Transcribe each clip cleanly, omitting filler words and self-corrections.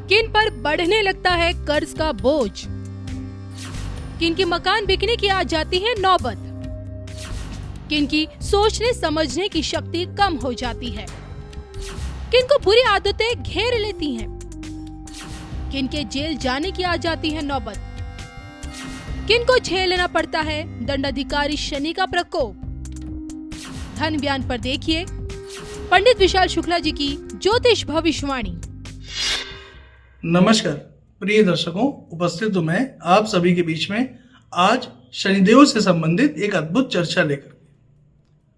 किन पर बढ़ने लगता है कर्ज का बोझ, किन की मकान बिकने की आ जाती है नौबत, किन की सोचने समझने की शक्ति कम हो जाती है, किन को बुरी आदतें घेर लेती हैं, किन के जेल जाने की आ जाती है नौबत, किन को झेलना पड़ता है दंडाधिकारी शनि का प्रकोप। धन बयान पर देखिए पंडित विशाल शुक्ला जी की ज्योतिष भविष्यवाणी। नमस्कार प्रिय दर्शकों, उपस्थित हूं मैं आप सभी के बीच में आज शनिदेव से संबंधित एक अद्भुत चर्चा लेकर।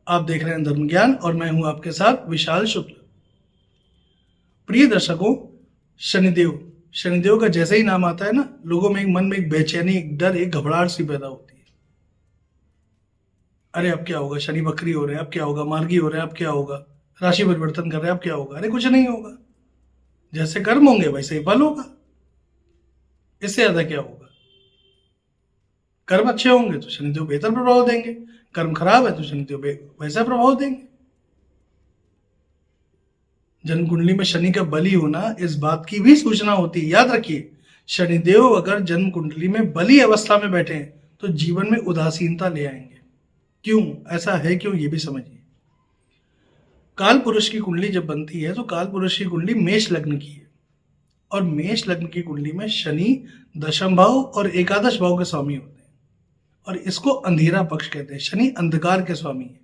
आप देख रहे हैं धर्म ज्ञान और मैं हूं आपके साथ विशाल शुक्ला। प्रिय दर्शकों, शनिदेव का जैसे ही नाम आता है ना, लोगों में एक मन में एक बेचैनी, एक डर, एक घबराहट सी पैदा होती है। अरे अब क्या होगा, शनि वक्री हो रहे हैं, अब क्या होगा, मार्गी हो रहे हैं, अब क्या होगा, राशि परिवर्तन कर रहे हैं, अब क्या होगा। अरे कुछ नहीं होगा, जैसे कर्म होंगे वैसे ही फल होगा, इससे ज्यादा क्या होगा। कर्म अच्छे होंगे तो शनिदेव बेहतर प्रभाव देंगे, कर्म खराब है तो शनिदेव वैसा प्रभाव देंगे। जन्म कुंडली में शनि का बली होना इस बात की भी सूचना होती है। याद रखिए, शनिदेव अगर जन्म कुंडली में बली अवस्था में बैठे हैं तो जीवन में उदासीनता ले आएंगे। क्यों ऐसा है, क्यों, ये भी समझिए। काल पुरुष की कुंडली जब बनती है तो काल पुरुष की कुंडली मेष लग्न की है, और मेष लग्न की कुंडली में शनि दशम भाव और एकादश भाव के स्वामी होते हैं, और इसको अंधेरा पक्ष कहते हैं। शनि अंधकार के स्वामी है,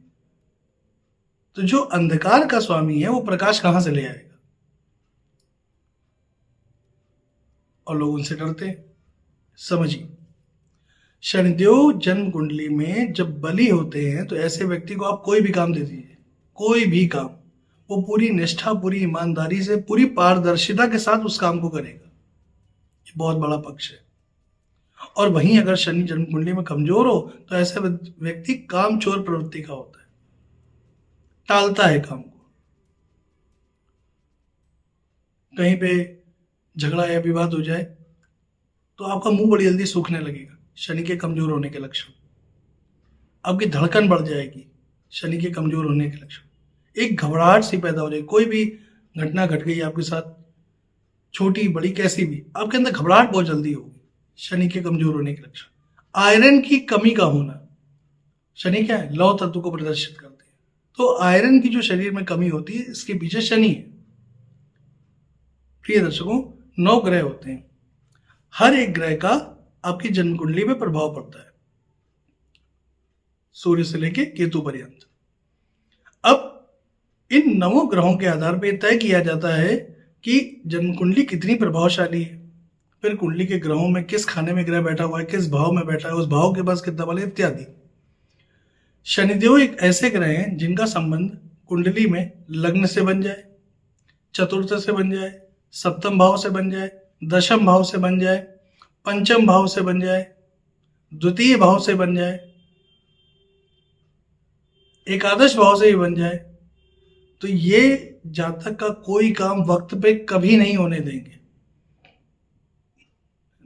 तो जो अंधकार का स्वामी है वो प्रकाश कहां से ले आएगा, और लोग उनसे डरते हैं। समझिए, शनिदेव जन्म कुंडली में जब बली होते हैं तो ऐसे व्यक्ति को आप कोई भी काम दे दीजिए, कोई भी काम, वो पूरी निष्ठा, पूरी ईमानदारी से, पूरी पारदर्शिता के साथ उस काम को करेगा। ये बहुत बड़ा पक्ष है। और वहीं अगर शनि जन्म कुंडली में कमजोर हो तो ऐसा व्यक्ति कामचोर प्रवृत्ति का होता है, टालता है काम को। कहीं पे झगड़ा या विवाद हो जाए तो आपका मुंह बड़ी जल्दी सूखने लगेगा, शनि के कमजोर होने के लक्षण। आपकी धड़कन बढ़ जाएगी, शनि के कमजोर होने के लक्षण। एक घबराहट सी पैदा हो जाएगी, कोई भी घटना घट गई आपके साथ, छोटी बड़ी कैसी भी, आपके अंदर घबराहट बहुत जल्दी होगी, शनि के कमजोर होने के लक्षण। आयरन की कमी का होना, शनि क्या है, लौह तत्व को प्रदर्शित करते हैं, तो आयरन की जो शरीर में कमी होती है, इसके पीछे शनि है। प्रिय दर्शकों, 9 ग्रह होते हैं, हर एक ग्रह का आपकी जन्म कुंडली में प्रभाव पड़ता है, सूर्य से लेके केतु पर्यंत। अब इन 9 ग्रहों के आधार पर तय किया जाता है कि जन्म कुंडली कितनी प्रभावशाली है, फिर कुंडली के ग्रहों में किस खाने में ग्रह बैठा हुआ है, किस भाव में बैठा है, उस भाव के पास कितना बल है, इत्यादि। शनिदेव एक ऐसे ग्रह हैं जिनका संबंध कुंडली में लग्न से बन जाए, चतुर्थ से बन जाए, सप्तम भाव से बन जाए, दशम भाव से बन जाए, पंचम भाव से बन जाए, द्वितीय भाव से बन जाए, एकादश भाव से ही बन जाए, तो ये जातक का कोई काम वक्त पे कभी नहीं होने देंगे।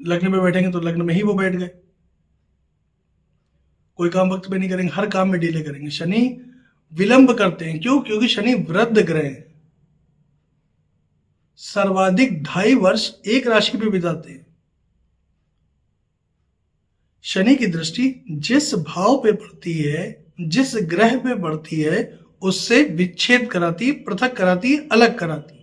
लग्न में बैठेंगे तो लग्न में ही वो बैठ गए, कोई काम वक्त पे नहीं करेंगे, हर काम में डिले करेंगे। शनि विलंब करते हैं, क्यों? क्योंकि शनि वृद्ध ग्रह है, सर्वाधिक 2.5 वर्ष एक राशि पे बिताते हैं। शनि की दृष्टि जिस भाव पे पड़ती है, जिस ग्रह पे पड़ती है, उससे विच्छेद कराती, पृथक कराती, अलग कराती।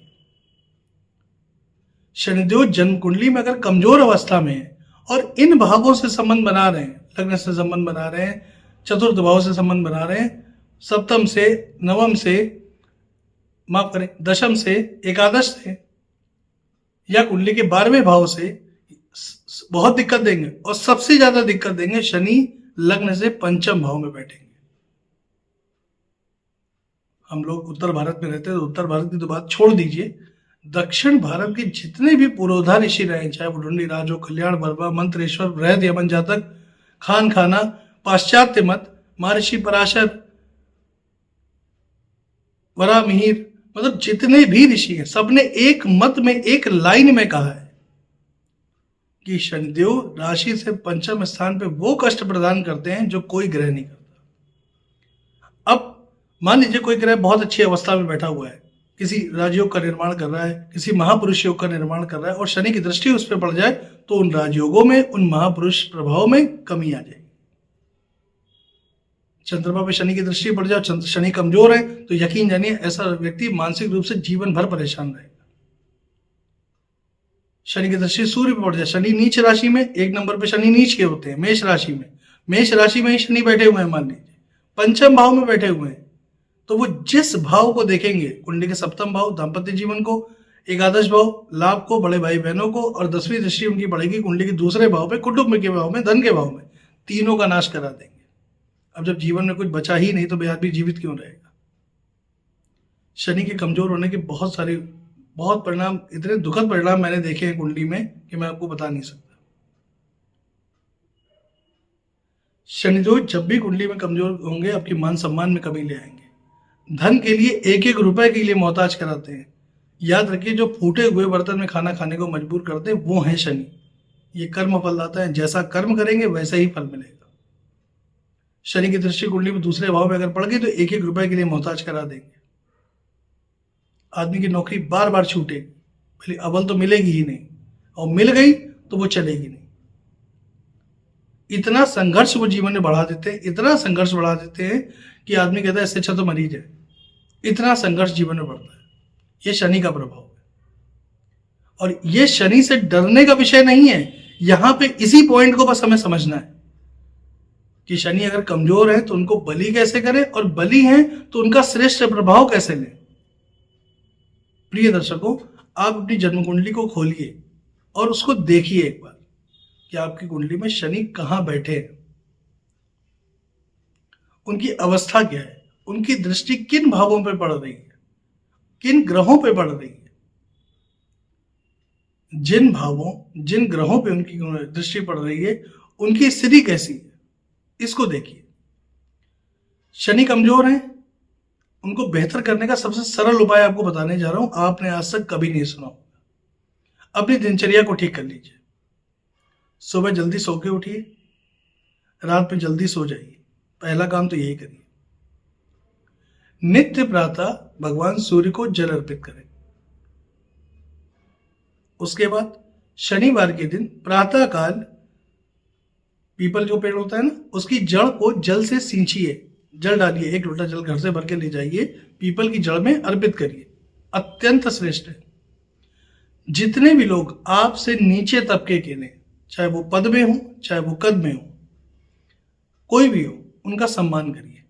शनिदेव जन्म कुंडली में अगर कमजोर अवस्था में है और इन भावों से संबंध बना रहे हैं, लग्न से संबंध बना रहे हैं, चतुर्थ भाव से संबंध बना रहे हैं, सप्तम से, नवम से, माफ करें, दशम से, एकादश से, या कुंडली के 12वें भाव से, बहुत दिक्कत देंगे। और सबसे ज्यादा दिक्कत देंगे शनि लग्न से पंचम भाव में बैठेंगे। हम लोग उत्तर भारत में रहते हैं तो उत्तर भारत की तो बात छोड़ दीजिए, दक्षिण भारत के जितने भी पुरोधा ऋषि रहे, चाहे वो ढूंढी राज हो, कल्याण वर्मा, मंत्रेश्वर, बृहद यमन जातक, खान खाना, पाश्चात्य मत, महर्षि पराशर, वरा मिहिर, मतलब जितने भी ऋषि हैं, सबने एक मत में, एक लाइन में कहा है कि शनिदेव राशि से पंचम स्थान पे वो कष्ट प्रदान करते हैं जो कोई ग्रह नहीं करता। अब मान लीजिए कोई ग्रह बहुत अच्छी अवस्था में बैठा हुआ है, किसी राजयोग का निर्माण कर रहा है, किसी महापुरुष योग का निर्माण कर रहा है और शनि की दृष्टि उस पर पड़ जाए तो उन राजयोगों में, उन महापुरुष प्रभाव में कमी आ जाएगी। चंद्रमा पे शनि की दृष्टि पड़ जाए, शनि कमजोर है, तो यकीन जानिए ऐसा व्यक्ति मानसिक रूप से जीवन भर परेशान रहेगा। शनि की दृष्टि सूर्य पर पड़ जाए, शनि नीच राशि में, 1 नंबर पे शनि नीच के होते हैं मेष राशि में, मेष राशि में ही शनि बैठे हुए हैं, मान लीजिए पंचम भाव में बैठे हुए हैं, तो वो जिस भाव को देखेंगे, कुंडली के सप्तम भाव दाम्पत्य जीवन को, एकादश भाव लाभ को, बड़े भाई बहनों को, और 10वीं दृष्टि उनकी पड़ेगी कुंडली के दूसरे भाव पे, कुटुंब के भाव में, धन के भाव में, तीनों का नाश करा देंगे। अब जब जीवन में कुछ बचा ही नहीं तो बेआदमी जीवित क्यों रहेगा। शनि के कमजोर होने के बहुत परिणाम, इतने दुखद परिणाम मैंने देखे हैं कुंडली में कि मैं आपको बता नहीं सकता। शनिदेव जब भी कुंडली में कमजोर होंगे आपकी मान सम्मान में कमी ले आएंगे, धन के लिए 1-1 रुपए के लिए मोहताज कराते हैं। याद रखिए, जो फूटे हुए बर्तन में खाना खाने को मजबूर करते हैं वो है शनि। ये कर्म फलदाता है, जैसा कर्म करेंगे वैसा ही फल मिलेगा। शनि की दृष्टि कुंडली में दूसरे भाव में अगर पड़ गई तो 1-1 रुपए के लिए मोहताज करा देंगे। आदमी की नौकरी बार बार छूटेगी, भले अव्वल तो मिलेगी ही नहीं, और मिल गई तो वो चलेगी नहीं। इतना संघर्ष वो जीवन में बढ़ा देते हैं, इतना संघर्ष बढ़ा देते हैं कि आदमी कहता है इससे अच्छा तो मर ही जाए। इतना संघर्ष जीवन में बढ़ता है। ये शनि का प्रभाव है, और ये शनि से डरने का विषय नहीं है। यहां पे इसी पॉइंट को बस हमें समझना है कि शनि अगर कमजोर है तो उनको बलि कैसे करें, और बलि है तो उनका श्रेष्ठ प्रभाव कैसे लें। प्रिय दर्शकों, आप अपनी जन्म कुंडली को खोलिए और उसको देखिए एक बार कि आपकी कुंडली में शनि कहां बैठे हैं, उनकी अवस्था क्या है, उनकी दृष्टि किन भावों पर पड़ रही है, किन ग्रहों पर पड़ रही है। जिन ग्रहों पे उनकी दृष्टि पड़ रही है उनकी स्थिति कैसी है, इसको देखिए। शनि कमजोर है, उनको बेहतर करने का सबसे सरल उपाय आपको बताने जा रहा हूं, आपने आज तक कभी नहीं सुना होगा। अपनी दिनचर्या को ठीक कर लीजिए। सुबह जल्दी सो के उठिए, रात में जल्दी सो जाइए। पहला काम तो यही करिए। नित्य प्रातः भगवान सूर्य को जल अर्पित करें। उसके बाद शनिवार के दिन प्रातः काल पीपल जो पेड़ होता है ना, उसकी जड़ को जल से सींचिए, जल डालिए, 1 लोटा जल घर से भर के ले जाइए, पीपल की जड़ में अर्पित करिए। अत्यंत श्रेष्ठ है। जितने भी लोग आपसे नीचे तबके के ने, चाहे वो पद में हो चाहे वो कद में हो, कोई भी हो, उनका सम्मान करिए,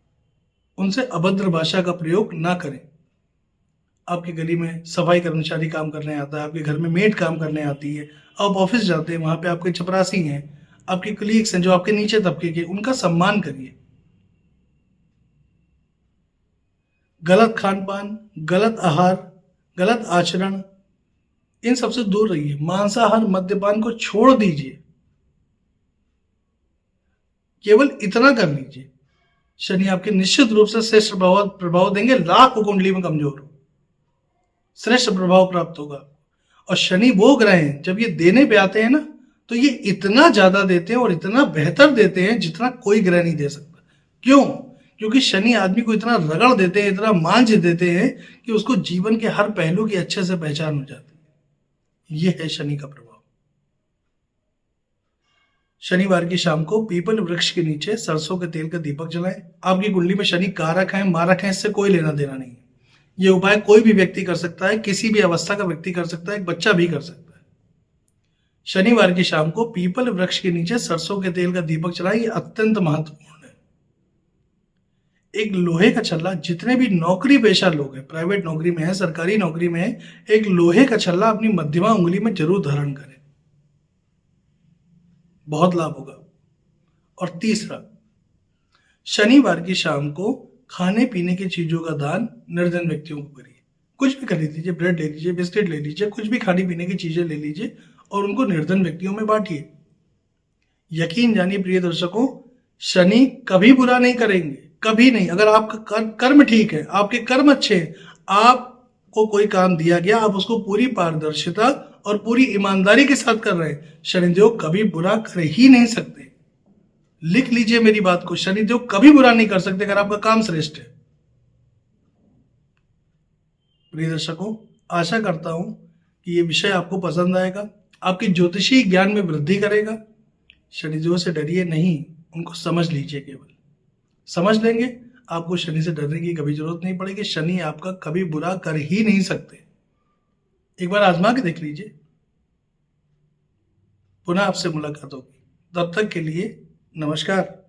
उनसे अभद्र भाषा का प्रयोग ना करें। आपकी गली में सफाई कर्मचारी काम करने आता है, आपके घर में मेड काम करने आती है, आप ऑफिस जाते हैं, वहां पे आपके चपरासी हैं, आपके कलीग्स हैं जो आपके नीचे तबके के, उनका सम्मान करिए। गलत खान पान, गलत आहार, गलत आचरण, इन सबसे दूर रहिए। मांसाहार, मद्यपान को छोड़ दीजिए। केवल इतना कर लीजिए, शनि आपके निश्चित रूप से श्रेष्ठ प्रभाव देंगे। लाख कुंडली में कमजोर हो, श्रेष्ठ प्रभाव प्राप्त होगा। और शनि वो ग्रह हैं, जब ये देने पे आते हैं ना, तो ये इतना ज्यादा देते हैं और इतना बेहतर देते हैं जितना कोई ग्रह नहीं दे सकता। क्यों? क्योंकि शनि आदमी को इतना रगड़ देते हैं, इतना मांझ देते हैं कि उसको जीवन के हर पहलू की अच्छे से पहचान हो जाती है। यह है शनि का प्रभाव। शनिवार की शाम को पीपल वृक्ष के नीचे सरसों के तेल का दीपक जलाएं। आपकी कुंडली में शनि कारक है, मारक है, इससे कोई लेना देना नहीं है। यह उपाय कोई भी व्यक्ति कर सकता है, किसी भी अवस्था का व्यक्ति कर सकता है, एक बच्चा भी कर सकता है। शनिवार की शाम को पीपल वृक्ष के नीचे सरसों के तेल का दीपक जलाएं। यह अत्यंत महत्वपूर्ण है। एक लोहे का छल्ला, जितने भी नौकरी पेशा लोग हैं, प्राइवेट नौकरी में है, सरकारी नौकरी में है, एक लोहे का छल्ला अपनी मध्यमा उंगली में जरूर धारण करें, बहुत लाभ होगा। और तीसरा, शनिवार की शाम को खाने पीने की चीजों का दान निर्धन व्यक्तियों को करिए। कुछ भी खरीद लीजिए, ब्रेड ले लीजिए, बिस्किट ले लीजिए, कुछ भी खाने पीने की चीजें ले लीजिए और उनको निर्धन व्यक्तियों में बांटिए। यकीन जानिए प्रिय दर्शकों, शनि कभी बुरा नहीं करेंगे, कभी नहीं। अगर आपका कर्म ठीक है, आपके कर्म अच्छे हैं, आपको कोई काम दिया गया, आप उसको पूरी पारदर्शिता और पूरी ईमानदारी के साथ कर रहे हैं, शनिदेव कभी बुरा कर ही नहीं सकते। लिख लीजिए मेरी बात को, शनिदेव कभी बुरा नहीं कर सकते अगर आपका काम श्रेष्ठ है। प्रिय दर्शकों, आशा करता हूं कि ये विषय आपको पसंद आएगा, आपकी ज्योतिषी ज्ञान में वृद्धि करेगा। शनिदेव से डरिए नहीं, उनको समझ लीजिए। केवल समझ लेंगे, आपको शनि से डरने की कभी जरूरत नहीं पड़ेगी। शनि आपका कभी बुरा कर ही नहीं सकते। एक बार आजमा के देख लीजिए। पुनः आपसे मुलाकात होगी, तब तक के लिए नमस्कार।